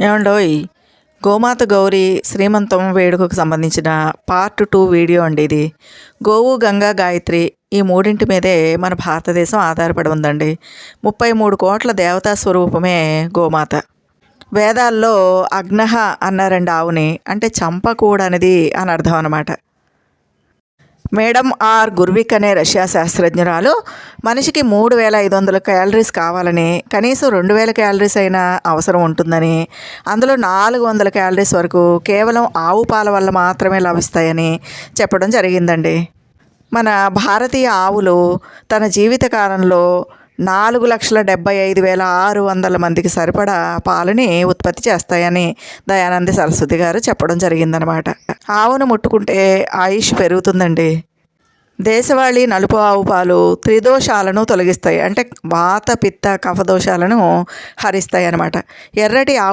ఏమండోయ్, గోమాత గౌరీ శ్రీమంతం వేడుకకు సంబంధించిన పార్ట్ 2 వీడియో అండి ఇది. గోవు, గంగా, గాయత్రి ఈ మూడింటి మీదే మన భారతదేశం ఆధారపడి ఉందండి. 33 కోట్ల దేవతా స్వరూపమే గోమాత. వేదాల్లో అగ్నహ అన్నారండి ఆవుని, అంటే చంపకూడనిది అని అర్థం అన్నమాట. మేడం ఆర్ గుర్విక్ అనే రష్యా శాస్త్రజ్ఞురాలు మనిషికి 3500 క్యాలరీస్ కావాలని, కనీసం 2000 క్యాలరీస్ అయినా అవసరం ఉంటుందని, అందులో 400 క్యాలరీస్ వరకు కేవలం ఆవు పాల వల్ల మాత్రమే లభిస్తాయని చెప్పడం జరిగిందండి. మన భారతీయ ఆవులు తన జీవితకాలంలో 4,75,600 మందికి సరిపడా పాలని ఉత్పత్తి చేస్తాయని దయానంద సరస్వతి గారు చెప్పడం జరిగిందనమాట. ఆవును ముట్టుకుంటే ఆయుష్ పెరుగుతుందండి. దేశవాళీ నలుపు ఆవు పాలు త్రిదోషాలను తొలగిస్తాయి, అంటే వాత, పిత్త, కఫ దోషాలను హరిస్తాయి అన్నమాట. ఎర్రటి ఆవు